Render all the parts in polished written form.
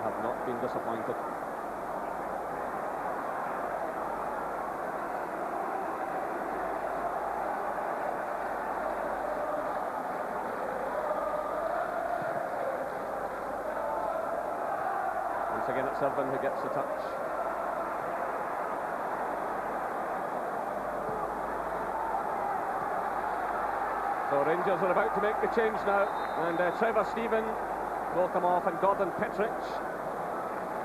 have not been disappointed. Once again, it's Irvine who gets the touch. So Rangers are about to make the change now, and Trevor Stephen will come off, and Gordon Petric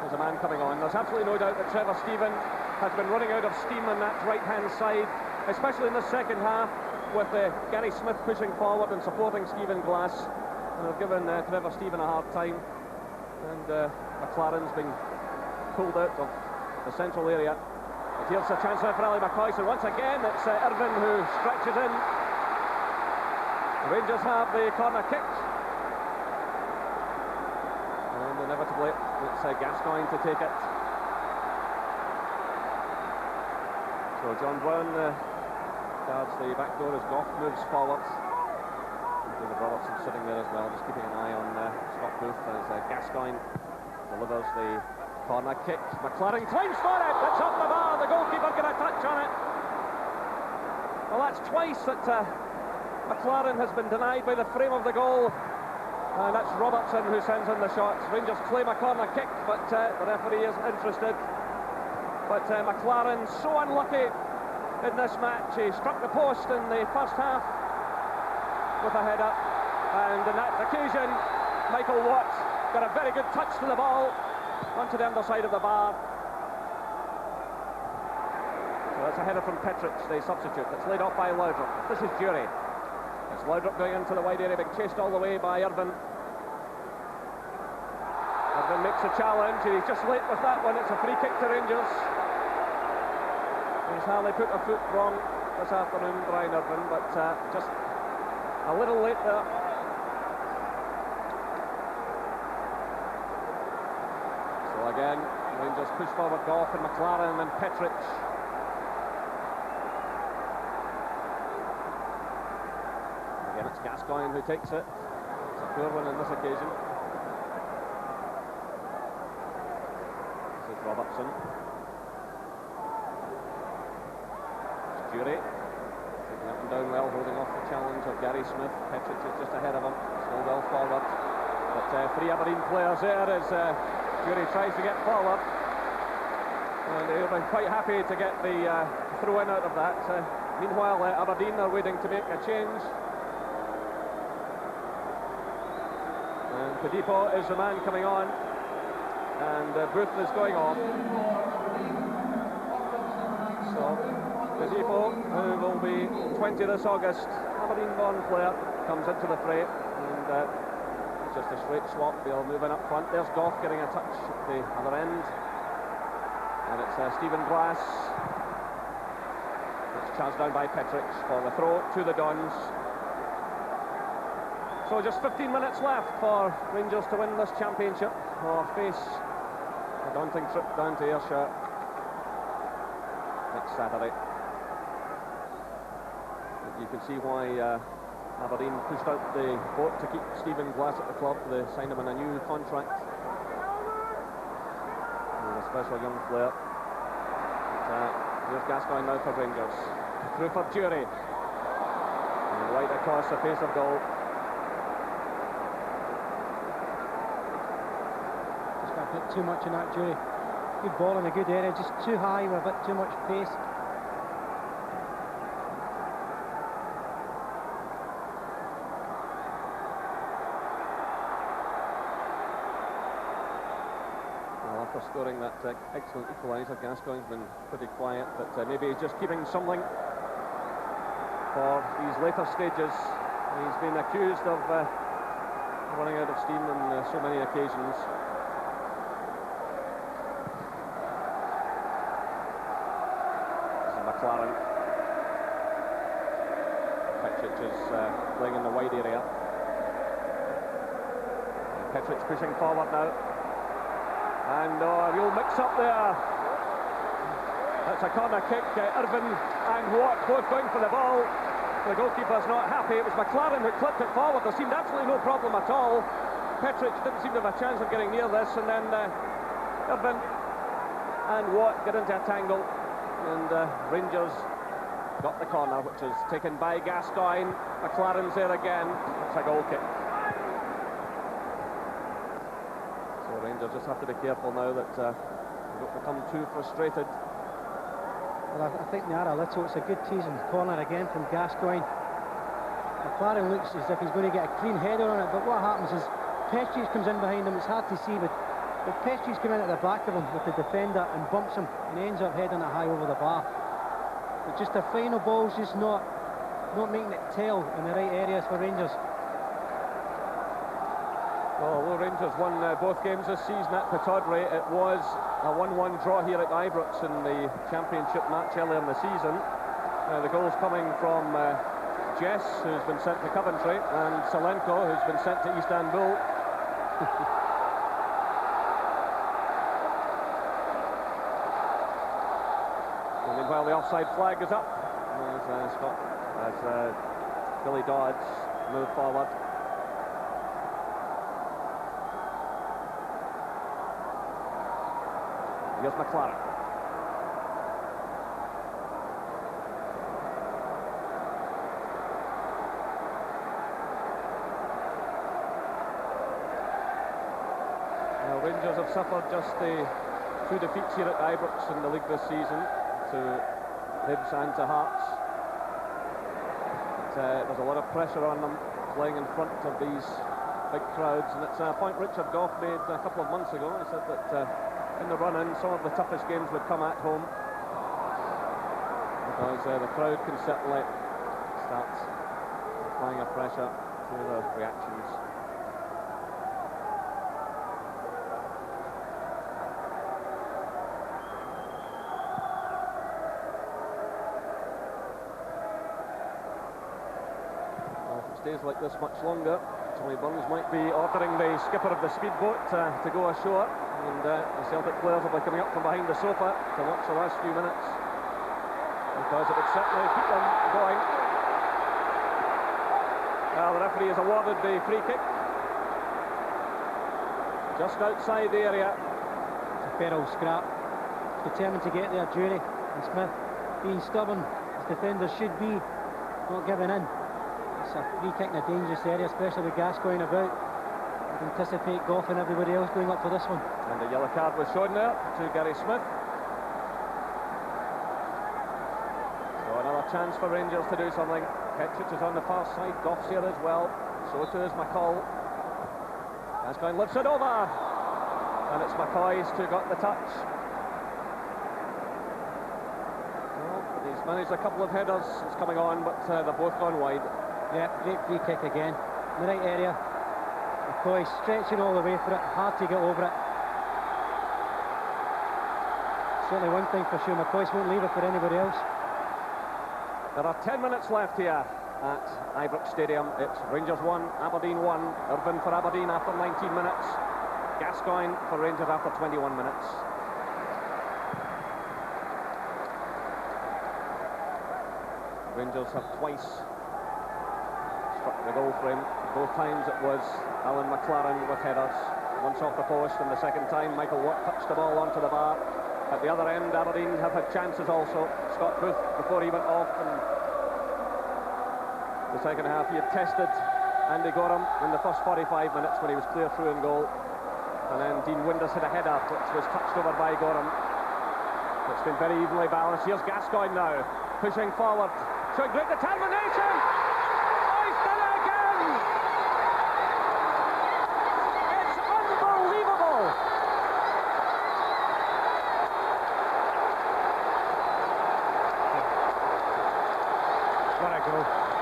is a man coming on. There's absolutely no doubt that Trevor Stephen has been running out of steam on that right-hand side, especially in the second half, with Gary Smith pushing forward and supporting Stephen Glass, and have given Trevor Stephen a hard time, and McLaren's been pulled out of the central area. But here's a chance now for Ali McCoy, so once again it's Irvine who stretches in. The Rangers have the corner kick, and inevitably it's Gascoigne to take it. So John Brown guards the back door as Goff moves forward. David Robertson sitting there as well, just keeping an eye on Scott Booth as Gascoigne delivers the corner kick. McLaren claims for it, it's off the bar, the goalkeeper got a touch on it. Well, that's twice that McLaren has been denied by the frame of the goal, and that's Robertson who sends in the shots. Rangers claim a corner kick, but the referee isn't interested. But McLaren so unlucky in this match. He struck the post in the first half with a header, and on that occasion Michael Watt got a very good touch to the ball onto the underside of the bar. So that's a header from Petric, the substitute. It's laid off by Laudrup. This is Jury. It's Laudrup going into the wide area, being chased all the way by Irvine. Irvine makes a challenge, and he's just late with that one. It's a free kick to Rangers. He's hardly put a foot wrong this afternoon, Brian Irvine, but just a little late there. So again, Rangers push forward Goff and McLaren and Petric. It's Gascoigne who takes it. It's a poor one on this occasion. This is Robertson. It's Jury. Taking up and down well, holding off the challenge of Gary Smith. Petric is just ahead of him, still well forward. But three Aberdeen players there as Jury tries to get forward. And they've been quite happy to get the throw in out of that. Meanwhile, Aberdeen are waiting to make a change. Padipo is the man coming on, and Booth is going off. So Padipo, who will be 20 this August, Aberdeen-born player, comes into the fray, and it's just a straight swap. They'll move in up front. There's Goff getting a touch at the other end, and it's Stephen Glass. It's charged down by Petric for the throw to the Dons. So just 15 minutes left for Rangers to win this championship, or face a daunting trip down to Ayrshire next Saturday. You can see why Aberdeen pushed out the vote to keep Stephen Glass at the club. They signed him on a new contract. He's a special young player. But, here's Gascoigne now for Rangers. Through for Jury. And right across the face of goal. Bit too much in that, Jury. Good ball in a good area, just too high with a bit too much pace. Well, after scoring that excellent equaliser, Gascoigne's been pretty quiet, but maybe he's just keeping something for these later stages. He's been accused of running out of steam on so many occasions. McLaren. Petric is playing in the wide area. Petric's pushing forward now. And a real mix-up there. That's a corner kick. Irvine and Watt both going for the ball. The goalkeeper's not happy. It was McLaren who clipped it forward. There seemed absolutely no problem at all. Petric didn't seem to have a chance of getting near this, and then Irvin and Watt get into a tangle, and Rangers got the corner, which is taken by Gascoigne. McLaren's there again. It's a goal kick. So Rangers just have to be careful now that they don't become too frustrated. Well, I think they are a little. It's a good teasing corner again from Gascoigne. McLaren looks as if he's going to get a clean header on it, but what happens is Petric comes in behind him. It's hard to see, but Petric's come in at the back of him with the defender and bumps him, and he ends up heading it high over the bar. But just the final ball's just not making it tell in the right areas for Rangers. Well, although Rangers won both games this season at Pittodrie, it was a 1-1 draw here at Ibrox in the championship match earlier in the season. The goals coming from Jess, who's been sent to Coventry, and Solenko, who's been sent to Istanbul. And meanwhile, the offside flag is up as Billy Dodds moved forward. Here's McLaren. Now, Rangers have suffered just the 2 defeats here at Ibrox in the league this season, to Hibs and to Hearts. There's a lot of pressure on them playing in front of these big crowds, and it's a point Richard Gough made a couple of months ago. He said that in the run-in, some of the toughest games would come at home, because the crowd can certainly start applying a pressure to the reactions. Stays like this much longer, Tommy Burns might be ordering the skipper of the speedboat to go ashore, and the Celtic players will be coming up from behind the sofa to watch the last few minutes, because it would certainly keep them going. The referee has awarded the free kick just outside the area. It's a feral scrap. Determined to get there, Jury, and Smith being stubborn as defenders should be, not giving in. It's a free kick in a dangerous area, especially with Gascoigne about. I'd anticipate Gough and everybody else going up for this one. And the yellow card was shown there to Gary Smith. So another chance for Rangers to do something. Petric is on the far side, Gough's here as well. So too is McCall. Gascoigne lifts it over, and it's McCoy's who got the touch. Well, he's managed a couple of headers. It's coming on, but they've both gone wide. Yeah, great free kick again. In the right area. McCoy stretching all the way for it. Hard to get over it. Certainly one thing for sure, McCoy won't leave it for anybody else. There are 10 minutes left here at Ibrox Stadium. It's Rangers 1, Aberdeen 1. Irvin for Aberdeen after 19 minutes. Gascoigne for Rangers after 21 minutes. Rangers have twice struck the goal frame. Both times it was Alan McLaren with headers. Once off the post, and the second time Michael Watt touched the ball onto the bar. At the other end, Aberdeen have had chances also. Scott Booth, before he went off in the second half, he had tested Andy Gorham in the first 45 minutes when he was clear through in goal. And then Dean Windus had a header which was touched over by Gorham. It's been very evenly balanced. Here's Gascoigne now, pushing forward, showing great determination.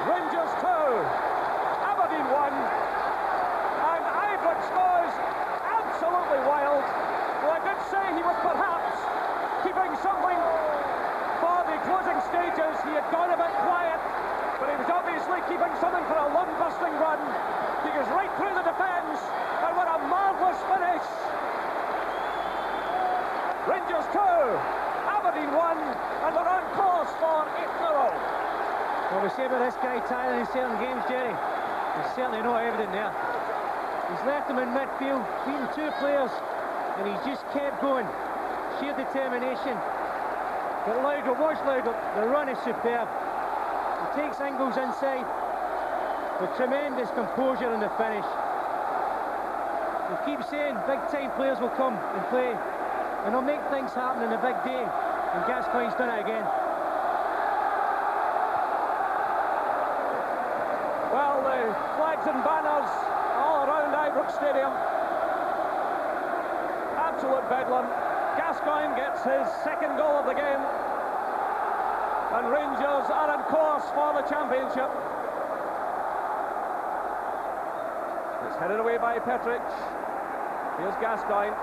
Rangers 2, Aberdeen 1, and Ibrox scores absolutely wild. Well, I did say he was perhaps keeping something for the closing stages. He had gone a bit quiet, but he was obviously keeping something for a lung-busting run. He goes right through the defence, and what a marvellous finish. Rangers 2, Aberdeen 1, and they're on course for 8-0. Well, we say about this guy tiring in certain games, Jerry. There's certainly no evidence there. He's left him in midfield, beaten 2 players, and he's just kept going. Sheer determination. But Laudrup, watch Laudrup, the run is superb. He takes angles inside with tremendous composure in the finish. We keep saying big time players will come and play, and they'll make things happen in a big day, and Gascoigne's done it again. Well, the flags and banners all around Ibrox Stadium. Absolute bedlam. Gascoigne gets his 2nd goal of the game, and Rangers are on course for the championship. It's headed away by Petric. Here's Gascoigne.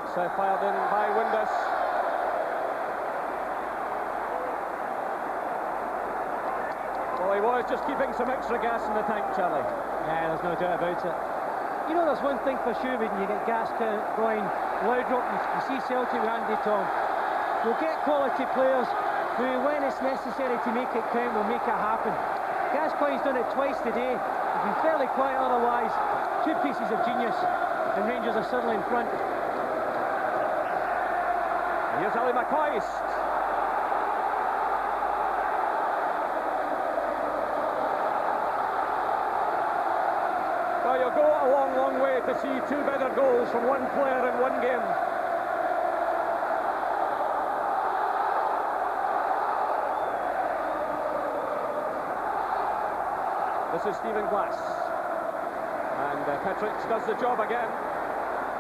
It's fired in by Windus. Well, he was just keeping some extra gas in the tank, Charlie. Yeah, there's no doubt about it. You know, there's one thing for sure when you get Gascoigne, Laudrup, you see Celtic with Andy Tom. We'll get quality players who, when it's necessary to make it count, will make it happen. Gascoigne's done it twice today. He's been fairly quiet otherwise. 2 pieces of genius, and Rangers are suddenly in front. And here's Ali McCoist. Well, you'll go a long, long way to see 2 better goals from one player in one game. This is Stephen Glass. And Petric does the job again.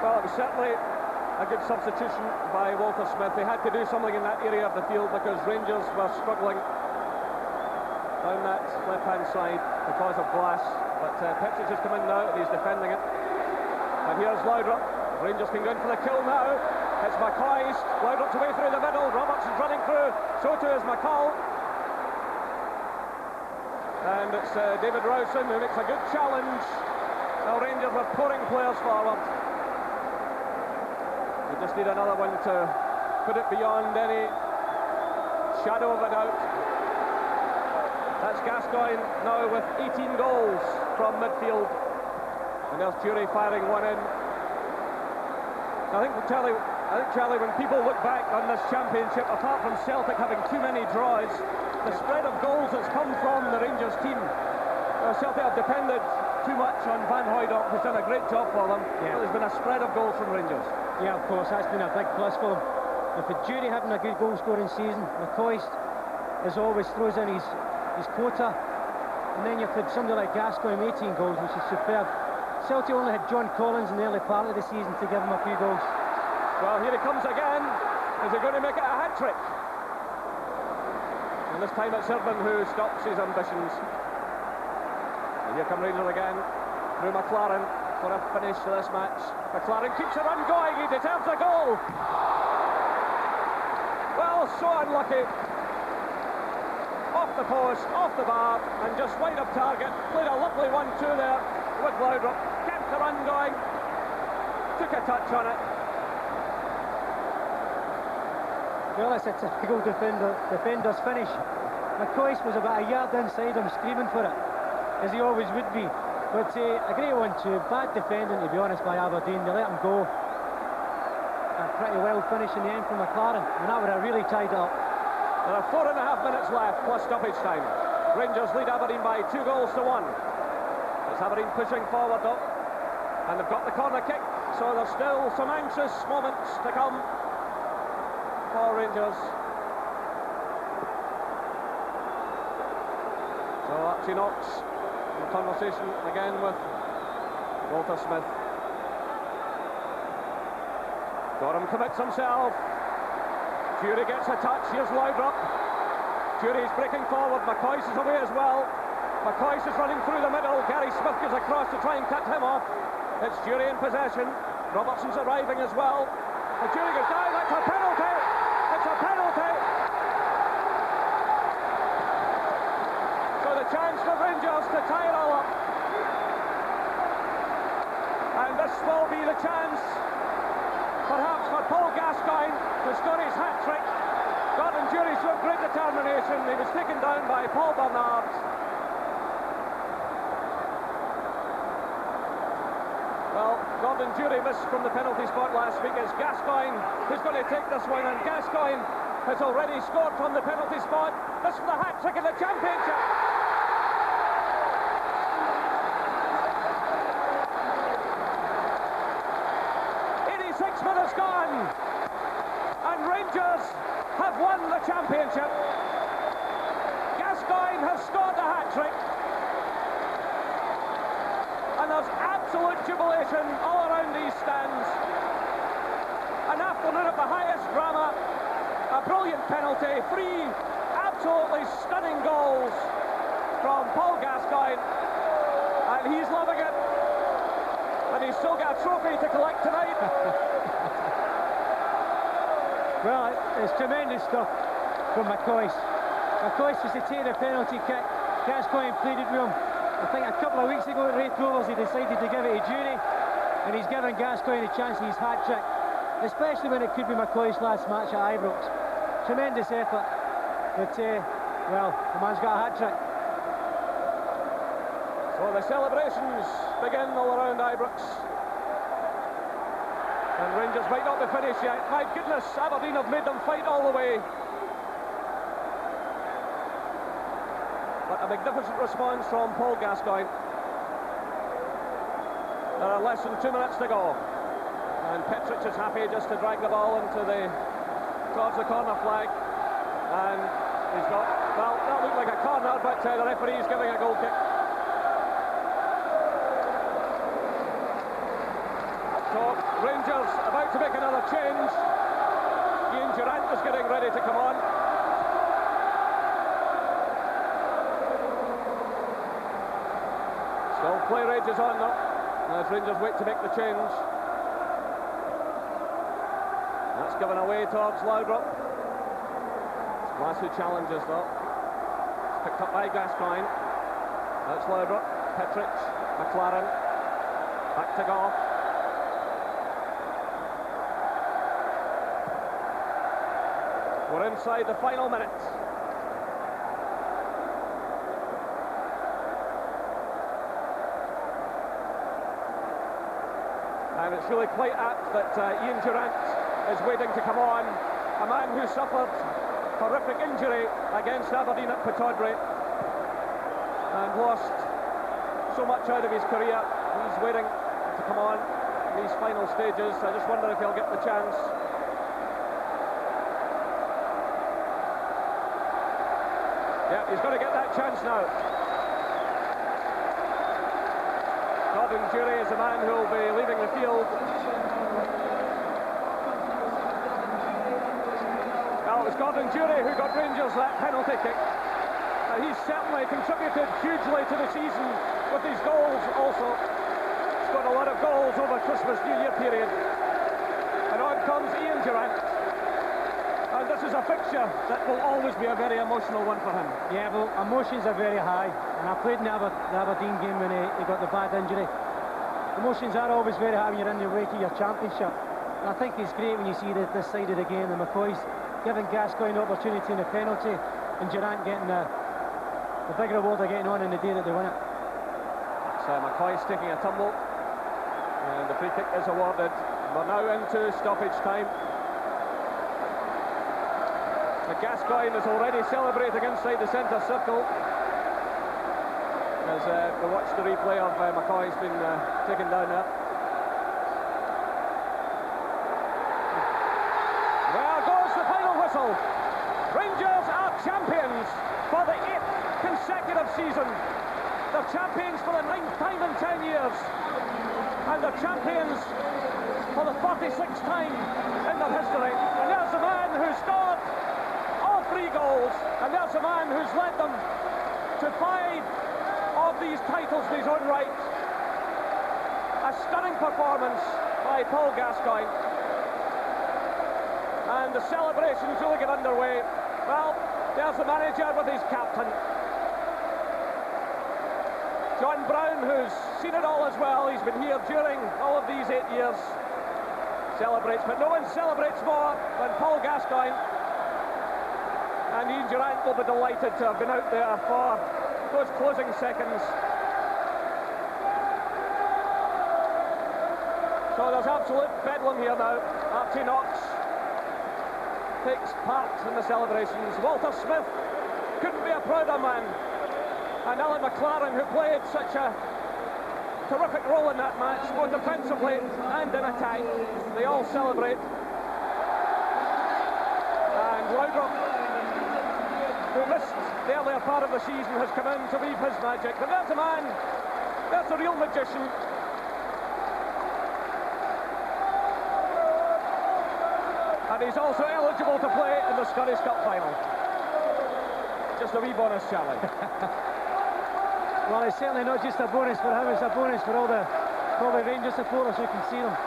Well, it was certainly a good substitution by Walter Smith. They had to do something in that area of the field because Rangers were struggling down that left-hand side because of Glass. But Petric has come in now and he's defending it. And here's Laudrup. Rangers can go in for the kill now. It's McCoist. Laudrup's away through the middle. Robertson's running through. So too is McCall. And it's David Rowson who makes a good challenge. Now Rangers are pouring players forward. We just need another one to put it beyond any shadow of a doubt. That's Gascoigne now with 18 goals from midfield. And there's Jury firing one in. I think, Charlie, when people look back on this championship, apart from Celtic having too many draws, the spread of goals that's come from the Rangers team. Celtic have depended too much on Van Hooijdonk, who's done a great job for them. Yeah. There's been a spread of goals from Rangers. Yeah, of course, that's been a big plus for them. With the Jury having a good goal-scoring season, McCoist, as always, throws in his quota. And then you've had somebody like Gascoigne, 18 goals, which is superb. Celtic only had John Collins in the early part of the season to give him a few goals. Well, here he comes again. Is he going to make it a hat-trick? And this time it's Irvin who stops his ambitions. And here come Rangers again, through McLaren for a finish to this match. McLaren keeps the run going, he deserves a goal. Well, so unlucky. Off the post, off the bar, and just wide of target. Played a lovely 1-2 there with Laudrup. Kept the run going, took a touch on it. Well, it's a typical defender's finish. McCoist was about a yard inside him, screaming for it, as he always would be. But a great 1-2, bad defending, to be honest, by Aberdeen. They let him go. A pretty well finish in the end from McLaren, and that would have really tied it up. There are 4.5 minutes left, plus stoppage time. Rangers lead Aberdeen by 2 goals to 1. It's Aberdeen pushing forward, though. And they've got the corner kick, so there's still some anxious moments to come for Rangers. So Archie Knox in conversation again with Walter Smith. Gorham commits himself. Jury gets a touch. Here's Laudrup. Jury's breaking forward. McCoist is away as well. McCoist is running through the middle. Gary Smith goes across to try and cut him off. It's Jury in possession. Robertson's arriving as well. And Jury goes down. That's a penalty. It's a penalty. So the chance for Rangers to tie it all up. And this will be the chance, perhaps, for Paul Gascoigne to score his hat-trick. Gordon Jury showed great determination. He was taken down by Paul Bernard. Gordon Durie missed from the penalty spot last week. It's Gascoigne who's going to take this one, and Gascoigne has already scored from the penalty spot. This for the hat-trick in the Championship. 86 minutes gone, and Rangers have won the Championship. Gascoigne has scored the hat-trick, and there's absolute jubilation all around these stands. An afternoon of the highest drama, a brilliant penalty, three absolutely stunning goals from Paul Gascoigne, and he's loving it, and he's still got a trophy to collect tonight. Well, it's tremendous stuff from McCoist. McCoist was to take the penalty kick. Gascoigne pleaded with him. I think a couple of weeks ago at Raith Rovers he decided to give it to Durie, and he's given Gascoigne a chance in his hat-trick, especially when it could be McCoist's last match at Ibrox. Tremendous effort, but well, the man's got a hat-trick. So the celebrations begin all around Ibrox, and Rangers might not be finished yet. My goodness, Aberdeen have made them fight all the way. But a magnificent response from Paul Gascoigne. There are less than 2 minutes to go, and Petric is happy just to drag the ball towards the corner flag, and he's got, well, that looked like a corner, but the referee is giving a goal kick. So Rangers about to make another change. Ian Durrant is getting ready to come on. Still play rages on though, as Rangers wait to make the change. That's given away towards Laudrup. It's Glass who challenges though. It's picked up by Gascoigne. That's Laudrup, Petric, McLaren. Back to Goff. We're inside the final minute. And it's really quite apt that Ian Durrant is waiting to come on. A man who suffered horrific injury against Aberdeen at Pittodrie and lost so much out of his career. He's waiting to come on in these final stages. I just wonder if he'll get the chance. Yeah, he's got to get that chance now. Gordon Durie is the man who will be leaving the field. Well, it was Gordon Durie who got Rangers that penalty kick. He's certainly contributed hugely to the season with his goals also. He's got a lot of goals over Christmas, New Year period. And on comes Ian Durrant. And this is a fixture that will always be a very emotional one for him. Yeah, well, emotions are very high, and I played in the Aberdeen game when he got the bad injury. Emotions are always very high when you're in the wake of your championship. And I think it's great when you see this side of the game, the McCoys giving Gascoigne the opportunity in the penalty, and Durrant getting the big reward of getting on in the day that they win it. So McCoy's taking a tumble, and the free kick is awarded. We're now into stoppage time. Gascoigne is already celebrating inside the centre circle as we watch the replay of McCoy's been taken down there. There goes the final whistle. Rangers are champions for the 8th consecutive season. They're champions for the 9th time in 10 years, and they're champions for the 46th time in their history. And there's the man who scored 3 goals, and there's a man who's led them to 5 of these titles in his own right. A stunning performance by Paul Gascoigne, and the celebrations really get underway. Well, there's the manager with his captain, John Brown, who's seen it all as well. He's been here during all of these 8 years. Celebrates, but no one celebrates more than Paul Gascoigne. And Ian Durrant will be delighted to have been out there for those closing seconds. So there's absolute bedlam here now. Archie Knox takes part in the celebrations. Walter Smith couldn't be a prouder man. And Alan McLaren, who played such a terrific role in that match, both defensively and in attack. They all celebrate. And Laudrup, who missed the earlier part of the season, has come in to weave his magic. And there's a man, there's a real magician. And he's also eligible to play in the Scottish Cup final. Just a wee bonus, Charlie. Well, it's certainly not just a bonus for him, it's a bonus for all the Rangers supporters who can see them.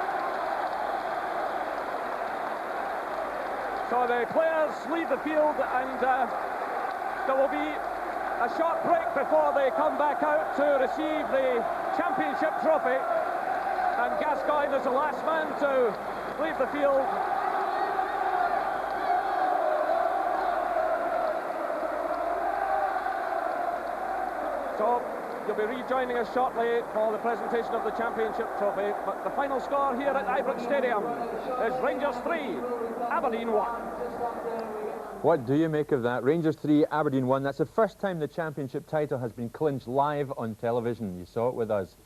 So the players leave the field, and there will be a short break before they come back out to receive the championship trophy. And Gascoigne is the last man to leave the field. So you'll be rejoining us shortly for the presentation of the championship trophy. But the final score here at Ibrox Stadium is Rangers 3, Aberdeen 1. What do you make of that? Rangers 3, Aberdeen 1. That's the first time the championship title has been clinched live on television. You saw it with us.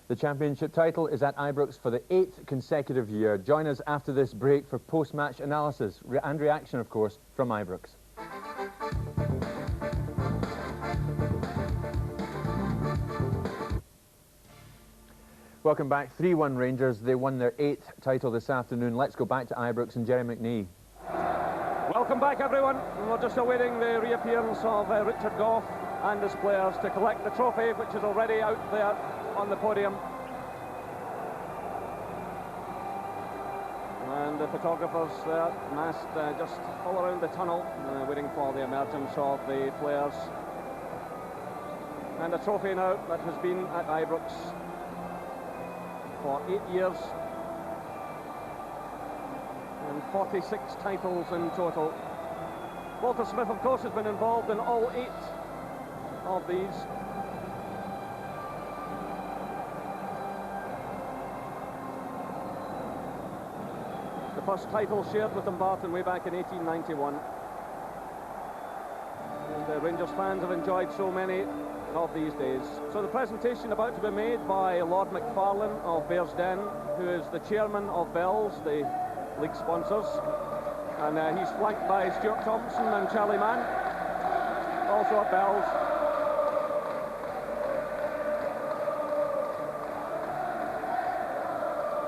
The championship title is at Ibrox for the 8th consecutive year. Join us after this break for post-match analysis and reaction, of course, from Ibrox. Welcome back. 3-1 Rangers. They won their 8th title this afternoon. Let's go back to Ibrox and Jerry McNee. Welcome back, everyone. We're just awaiting the reappearance of Richard Gough and his players to collect the trophy, which is already out there on the podium. And the photographers there massed just all around the tunnel, waiting for the emergence of the players. And the trophy now that has been at Ibrox for 8 years. And 46 titles in total. Walter Smith, of course, has been involved in all 8 of these. The first title shared with Dumbarton way back in 1891. And the Rangers fans have enjoyed so many of these days. So the presentation about to be made by Lord McFarlane of Bearsden, who is the chairman of Bells, the league sponsors, and he's flanked by Stuart Thompson and Charlie Mann, also at Bells.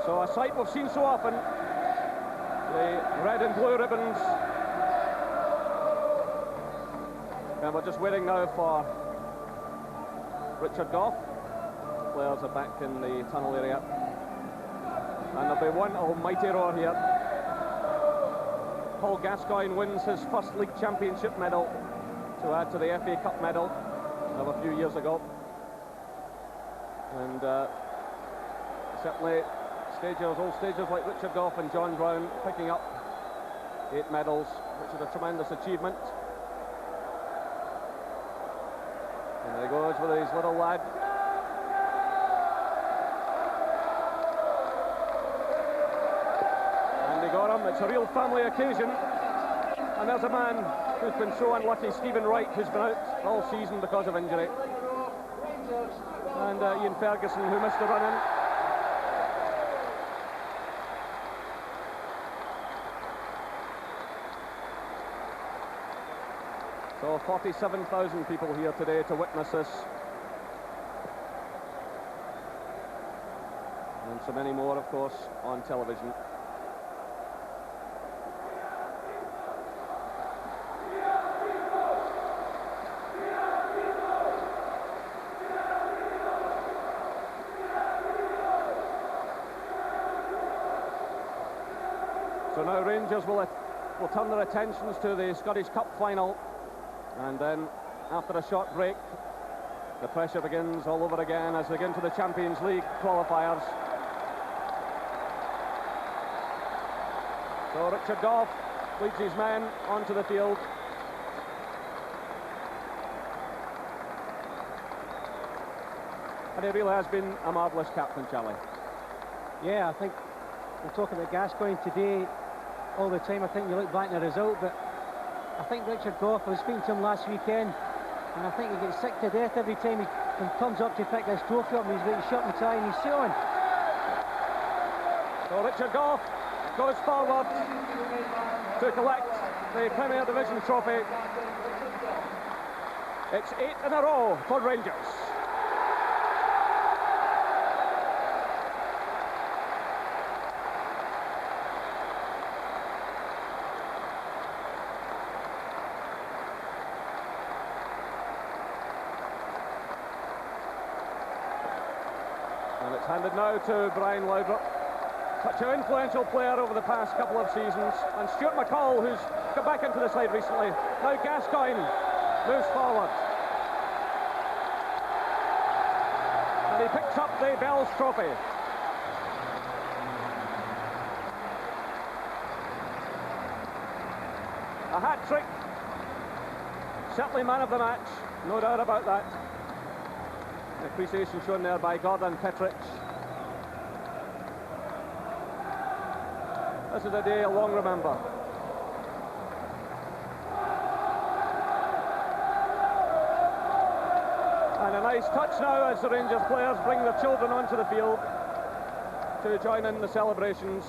So a sight we've seen so often, the red and blue ribbons. And we're just waiting now for Richard Gough. Players are back in the tunnel area. And there'll be one almighty roar here. Paul Gascoigne wins his first league championship medal to add to the FA Cup medal of a few years ago. And certainly old stagers like Richard Gough and John Brown picking up 8 medals, which is a tremendous achievement. And there he goes with his little lad. And they got him. It's a real family occasion. And there's a man who's been so unlucky, Stephen Wright, who's been out all season because of injury. And Ian Ferguson, who missed the run-in. So 47,000 people here today to witness this. And so many more, of course, on television. So now Rangers will turn their attentions to the Scottish Cup final. And then, after a short break, the pressure begins all over again as they get into the Champions League qualifiers. So Richard Gough leads his men onto the field. And he really has been a marvellous captain, Charlie. Yeah, I think we'll talk about Gascoigne today all the time. I think you look back at the result, but I think Richard Gough, I was speaking to him last weekend, and I think he gets sick to death every time he comes up to pick this trophy up, and he's ready to shut and tie, and he's showing. So Richard Gough goes forward to collect the Premier Division trophy. It's 8 in a row for Rangers. And it's handed now to Brian Laudrup. Such an influential player over the past couple of seasons. And Stuart McCall, who's come back into the side recently. Now Gascoigne moves forward. And he picks up the Bells trophy. A hat-trick. Certainly man of the match, no doubt about that. Appreciation shown there by Gordon Petrich. This is a day I'll long remember. And a nice touch now as the Rangers players bring their children onto the field to join in the celebrations.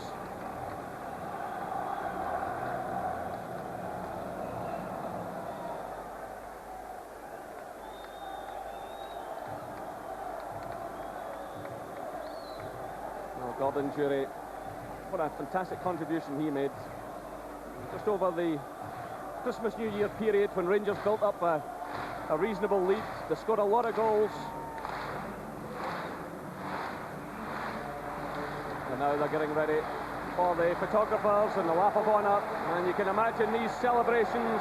Well, Gordon Jury, what a fantastic contribution he made just over the Christmas New Year period when Rangers built up a reasonable lead. They scored a lot of goals, and now they're getting ready for the photographers and the lap of honour, and you can imagine these celebrations